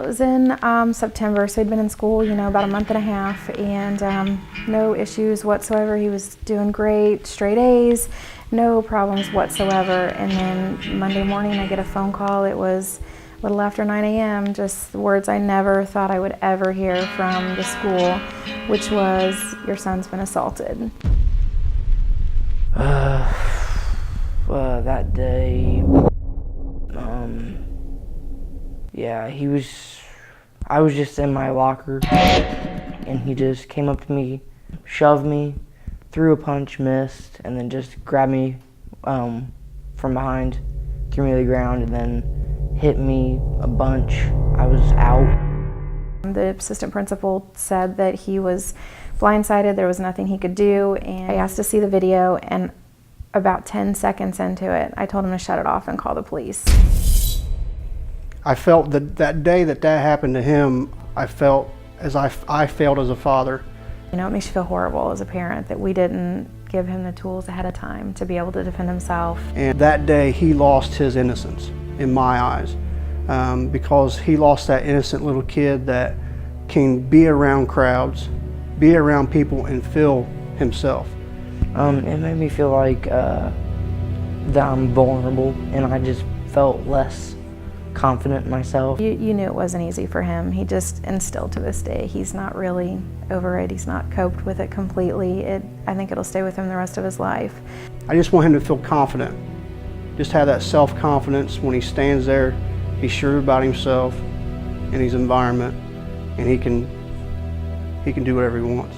was in September, so he'd been in school, about a month and a half, and no issues whatsoever. He was doing great, straight A's, no problems whatsoever. And then Monday morning I get a phone call. It was a little after 9 a.m., just the words I never thought I would ever hear from the school, which was, "Your son's been assaulted." That day, yeah, I was just in my locker, and he just came up to me, shoved me, threw a punch, missed, and then just grabbed me from behind, threw me to the ground, and then hit me a bunch. I was out. The assistant principal said that he was blindsided, there was nothing he could do, and I asked to see the video, and about 10 seconds into it, I told him to shut it off and call the police. I felt that day that happened to him, I felt as I failed as a father. It makes you feel horrible as a parent that we didn't give him the tools ahead of time to be able to defend himself. And that day he lost his innocence in my eyes, because he lost that innocent little kid that can be around crowds, be around people and feel himself. It made me feel like that I'm vulnerable, and I just felt less confident in myself. You knew it wasn't easy for him. He just, and still to this day, he's not really over it. He's not coped with it completely. I think it'll stay with him the rest of his life. I just want him to feel confident. Just have that self-confidence when he stands there. He's sure about himself and his environment, and he can do whatever he wants.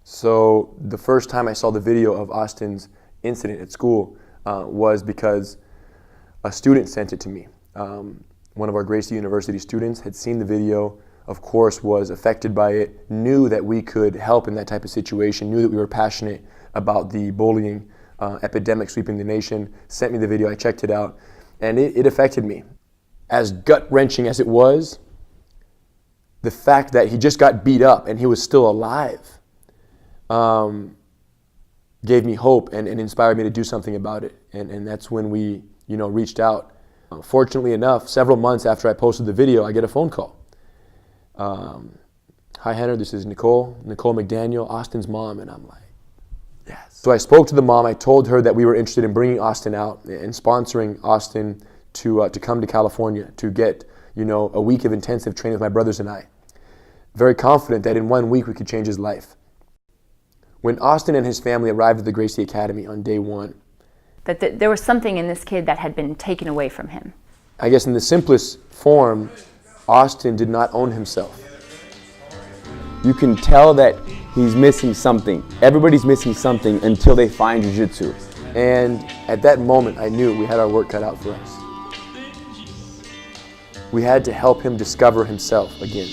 So the first time I saw the video of Austin's incident at school was because a student sent it to me. One of our Gracie University students had seen the video, of course was affected by it, knew that we could help in that type of situation, knew that we were passionate about the bullying epidemic sweeping the nation, sent me the video, I checked it out, and it affected me. As gut-wrenching as it was, the fact that he just got beat up and he was still alive gave me hope and inspired me to do something about it. And that's when we, reached out. Fortunately enough, several months after I posted the video, I get a phone call. "Hi, Henner, this is Nicole McDaniel, Austin's mom." And I'm like, yes. So I spoke to the mom. I told her that we were interested in bringing Austin out and sponsoring Austin to come to California to get, a week of intensive training with my brothers and I. Very confident that in 1 week we could change his life. When Austin and his family arrived at the Gracie Academy on day one, that there was something in this kid that had been taken away from him. I guess in the simplest form, Austin did not own himself. You can tell that he's missing something. Everybody's missing something until they find jiu-jitsu. And at that moment, I knew we had our work cut out for us. We had to help him discover himself again.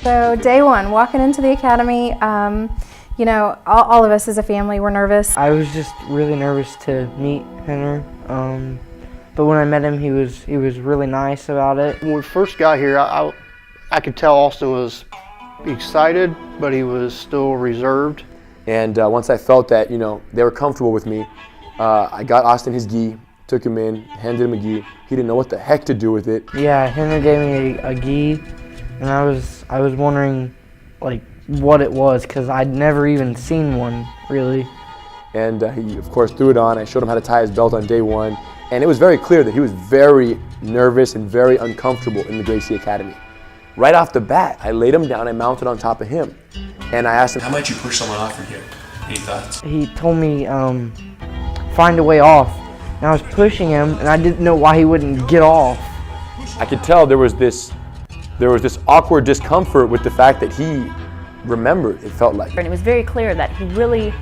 So day one, walking into the academy, all of us as a family were nervous. I was just really nervous to meet Henner, but when I met him, he was really nice about it. When we first got here, I could tell Austin was excited, but he was still reserved. And once I felt that, they were comfortable with me, I got Austin his gi, took him in, handed him a gi. He didn't know what the heck to do with it. Yeah, Henner gave me a gi, and I was wondering, what it was, because I'd never even seen one, really. And he, of course, threw it on. I showed him how to tie his belt on day one. And it was very clear that he was very nervous and very uncomfortable in the Gracie Academy. Right off the bat, I laid him down and mounted on top of him. And I asked him, "How might you push someone off from here? Any thoughts?" He told me, find a way off. And I was pushing him, and I didn't know why he wouldn't get off. I could tell there was this awkward discomfort with the fact that he remembered, it felt like. And it was very clear that he really,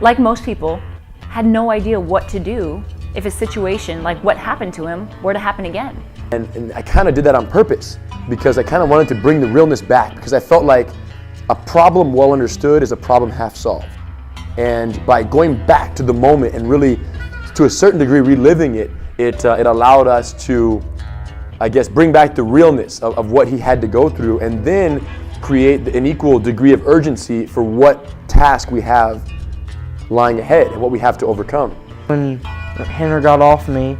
like most people, had no idea what to do if a situation like what happened to him were to happen again. And I kind of did that on purpose because I kind of wanted to bring the realness back, because I felt like a problem well understood is a problem half solved. And by going back to the moment and really, to a certain degree, reliving it, it allowed us to, I guess, bring back the realness of what he had to go through, and then create an equal degree of urgency for what task we have lying ahead and what we have to overcome. When Rener got off me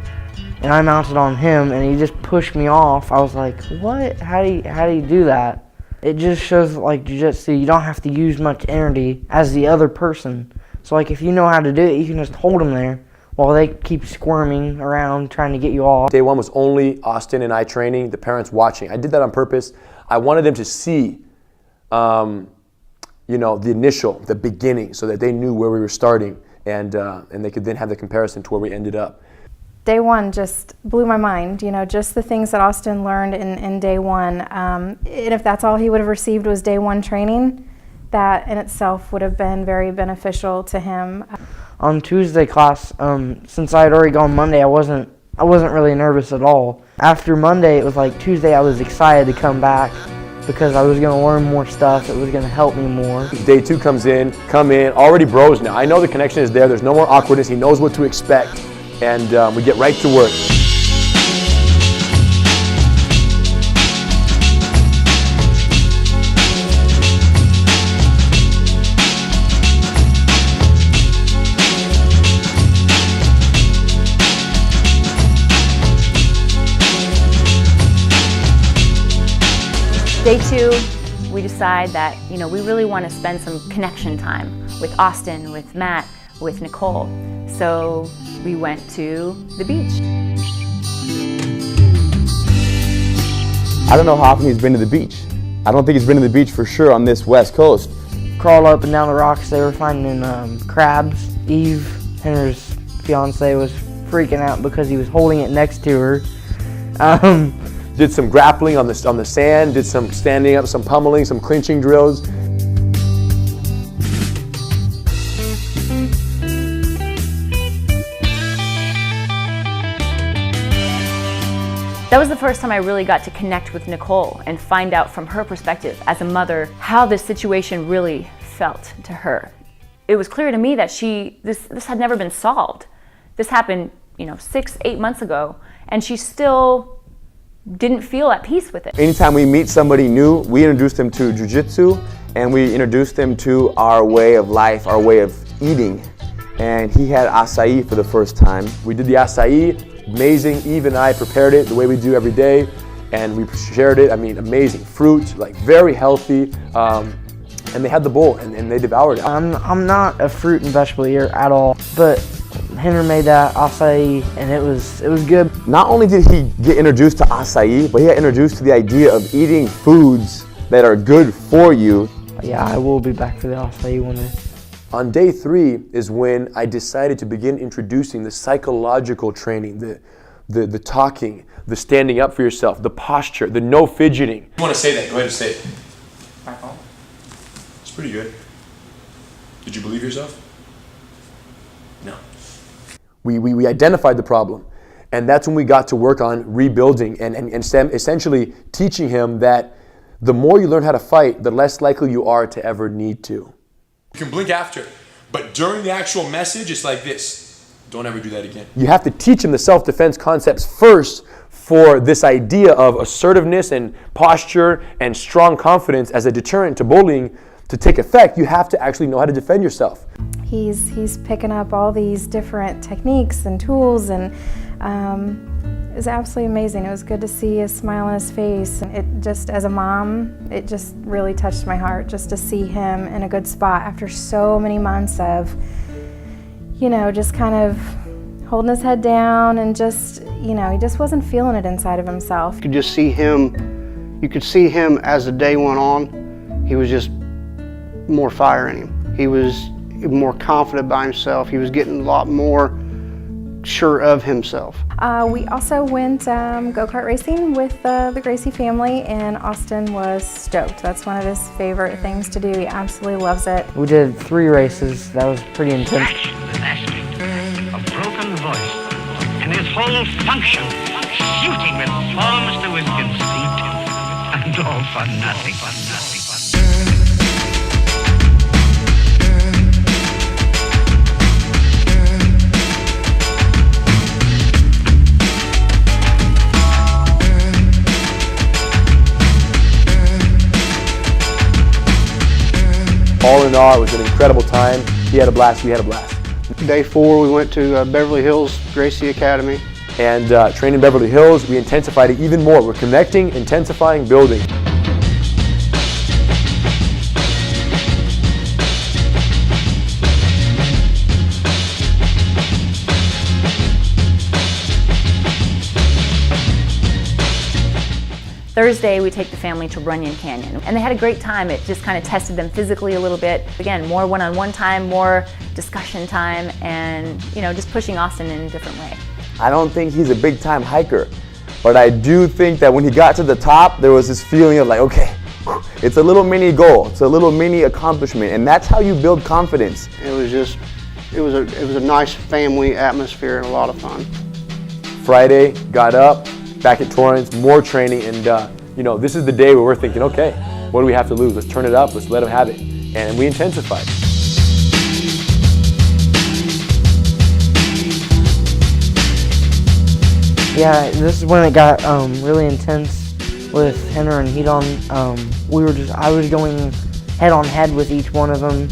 and I mounted on him and he just pushed me off, I was like, what? How do you do that? It just shows like jiu-jitsu, you don't have to use much energy as the other person. So like if you know how to do it, you can just hold them there while they keep squirming around trying to get you off. Day one was only Austin and I training, the parents watching. I did that on purpose. I wanted them to see, you know, the beginning, so that they knew where we were starting, and they could then have the comparison to where we ended up. Day one just blew my mind, you know, just the things that Austin learned in day one. And if that's all he would have received was day one training, that in itself would have been very beneficial to him. On Tuesday class, since I had already gone Monday, I wasn't really nervous at all. After Monday, it was like Tuesday I was excited to come back because I was going to learn more stuff. It was going to help me more. Day two come in, already bros now. I know the connection is there. There's no more awkwardness. He knows what to expect. And we get right to work. Day two, we decide that, you know, we really want to spend some connection time with Austin, with Matt, with Nicole. So we went to the beach. I don't know how often he's been to the beach. I don't think he's been to the beach for sure on this West Coast. Crawled up and down the rocks, they were finding crabs. Eve, Rener's fiance, was freaking out because he was holding it next to her. Did some grappling on the sand, did some standing up, some pummeling, some clinching drills. That was the first time I really got to connect with Nicole and find out from her perspective as a mother how this situation really felt to her. It was clear to me that this had never been solved. This happened, you know, 6-8 months ago, and she still didn't feel at peace with it. Anytime we meet somebody new, we introduce them to jiu-jitsu and we introduce them to our way of life, our way of eating. And he had acai for the first time. We did the acai, amazing. Eve and I prepared it the way we do every day, and we shared it. I mean, amazing fruit, like very healthy. And they had the bowl and they devoured it. I'm not a fruit and vegetable eater at all, but Rener made that acai and it was good. Not only did he get introduced to acai, but he got introduced to the idea of eating foods that are good for you. Yeah, I will be back for the acai one day. On day 3 is when I decided to begin introducing the psychological training, the talking, the standing up for yourself, the posture, the no fidgeting. You want to say that? Go ahead and say it. It's pretty good. Did you believe yourself? No. We identified the problem, and that's when we got to work on rebuilding and essentially teaching him that the more you learn how to fight, the less likely you are to ever need to. You can blink after, but during the actual message, it's like this. Don't ever do that again. You have to teach him the self-defense concepts first for this idea of assertiveness and posture and strong confidence as a deterrent to bullying to take effect. You have to actually know how to defend yourself. He's picking up all these different techniques and tools, and it was absolutely amazing. It was good to see a smile on his face. It just, as a mom, it just really touched my heart just to see him in a good spot after so many months of, you know, just kind of holding his head down and just, you know, he just wasn't feeling it inside of himself. You could just see him, you could see him as the day went on. He was just more fire in him. He was more confident by himself. He was getting a lot more sure of himself. We also went go-kart racing with the Gracie family, and Austin was stoked. That's one of his favorite things to do. He absolutely loves it. We did 3 races. That was pretty intense. With aspect, a broken voice, and his whole function shooting with palms to his conceit, and all for nothing, for nothing. All in all, it was an incredible time. He had a blast, we had a blast. Day 4, we went to Beverly Hills Gracie Academy. And training in Beverly Hills, we intensified it even more. We're connecting, intensifying, building. Thursday, we take the family to Runyon Canyon, and they had a great time. It just kind of tested them physically a little bit. Again, more one-on-one time, more discussion time, and just pushing Austin in a different way. I don't think he's a big-time hiker, but I do think that when he got to the top, there was this feeling of like, okay, it's a little mini goal, it's a little mini accomplishment, and that's how you build confidence. It was a nice family atmosphere and a lot of fun. Friday, got up, back at Torrance, more training, and this is the day where we're thinking, okay, what do we have to lose? Let's turn it up, let's let him have it. And we intensified. Yeah, this is when it got really intense with Rener and Hedon. I was going head on head with each one of them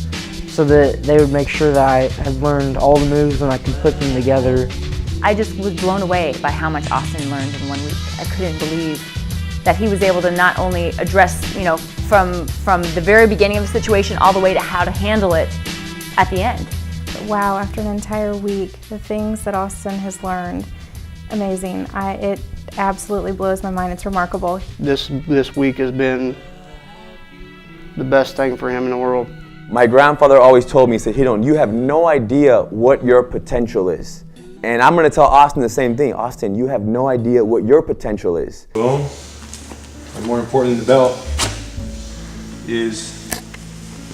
so that they would make sure that I had learned all the moves and I could put them together. I just was blown away by how much Austin learned in 1 week. I couldn't believe that he was able to not only address, from the very beginning of the situation all the way to how to handle it at the end. But wow, after an entire week, the things that Austin has learned, amazing. It absolutely blows my mind. It's remarkable. This week has been the best thing for him in the world. My grandfather always told me, he said, Hedon, you have no idea what your potential is. And I'm going to tell Austin the same thing. Austin, you have no idea what your potential is. Well, and more important than the belt is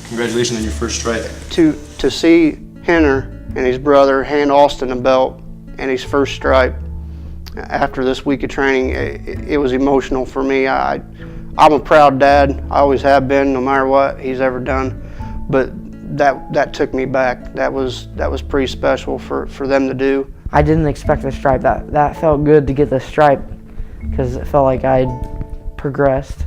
congratulations on your first stripe. To see Rener and his brother hand Austin a belt and his first stripe after this week of training, it was emotional for me. I'm a proud dad. I always have been, no matter what he's ever done. But that took me back. That was pretty special for them to do. I didn't expect the stripe. That felt good to get the stripe because it felt like I'd progressed.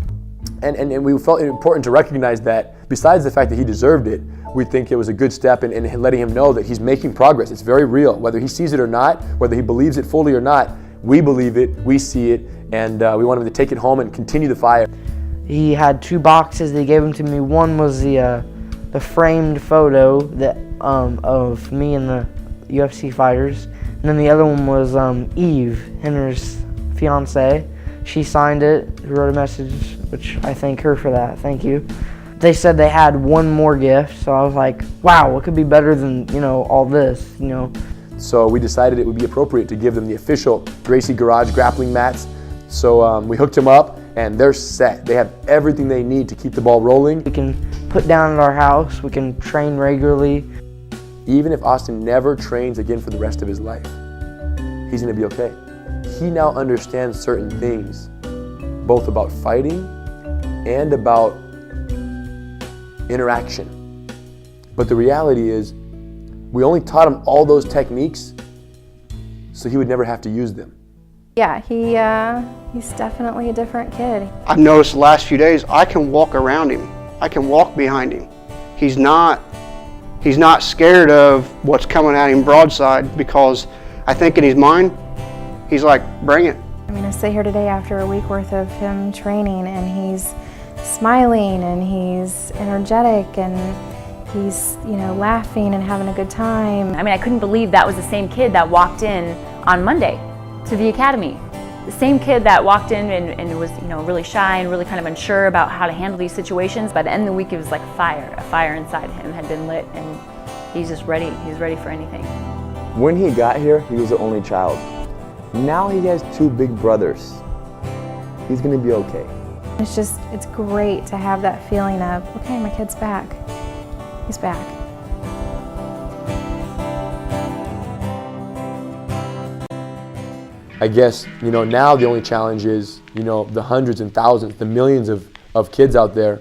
And we felt it important to recognize that besides the fact that he deserved it, we think it was a good step in letting him know that he's making progress. It's very real. Whether he sees it or not, whether he believes it fully or not, we believe it, we see it, and we want him to take it home and continue the fire. He had 2 boxes. They gave them to me. One was the framed photo of me and the UFC fighters, and then the other one was Eve, Rener's fiance. She signed it, wrote a message, which I thank her for that. Thank you. They said they had one more gift, so I was like, wow, what could be better than all this, So we decided it would be appropriate to give them the official Gracie Garage grappling mats. So we hooked them up, and they're set. They have everything they need to keep the ball rolling. We can put down at our house. We can train regularly. Even if Austin never trains again for the rest of his life, he's going to be okay. He now understands certain things, both about fighting and about interaction. But the reality is, we only taught him all those techniques so he would never have to use them. Yeah, he's definitely a different kid. I've noticed the last few days I can walk around him. I can walk behind him. He's not scared of what's coming at him broadside, because I think in his mind, he's like, bring it. I mean, I sit here today after a week worth of him training, and he's smiling and he's energetic and he's, laughing and having a good time. I mean, I couldn't believe that was the same kid that walked in on Monday to the academy. The same kid that walked in and was, really shy and really kind of unsure about how to handle these situations. By the end of the week, it was like a fire inside him had been lit, and he's just ready. He's ready for anything. When he got here, he was the only child. Now he has 2 big brothers. He's gonna be okay. It's great to have that feeling of, okay, my kid's back. He's back. I guess, now the only challenge is, the hundreds and thousands, the millions of kids out there,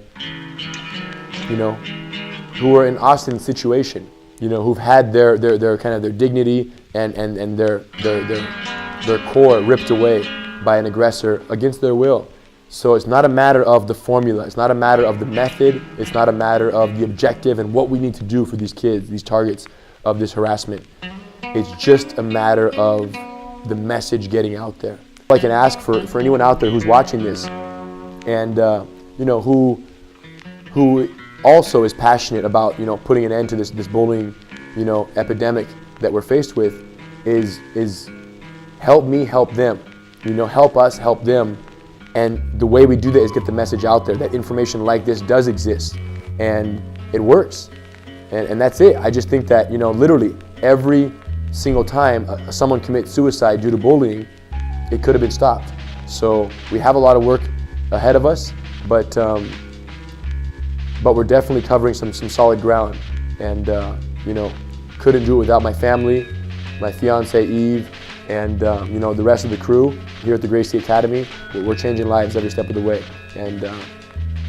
who are in Austin's situation, who've had their kind of their dignity and their core ripped away by an aggressor against their will. So it's not a matter of the formula, it's not a matter of the method, it's not a matter of the objective and what we need to do for these kids, these targets of this harassment. It's just a matter of the message getting out there. I can ask for anyone out there who's watching this and who also is passionate about putting an end to this bullying epidemic that we're faced with, is help me help them, help us help them. And the way we do that is get the message out there that information like this does exist and it works. And that's it. I just think that, literally every single time someone commits suicide due to bullying, it could have been stopped. So we have a lot of work ahead of us, but we're definitely covering some solid ground. And, couldn't do it without my family, my fiance Eve, and the rest of the crew here at the Gracie Academy. We're changing lives every step of the way, and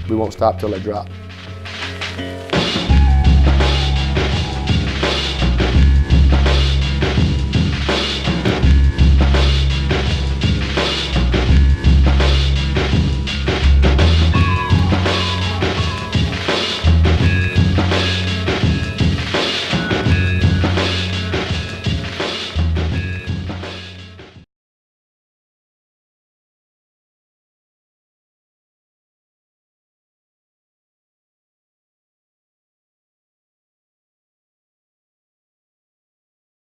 we won't stop till I drop.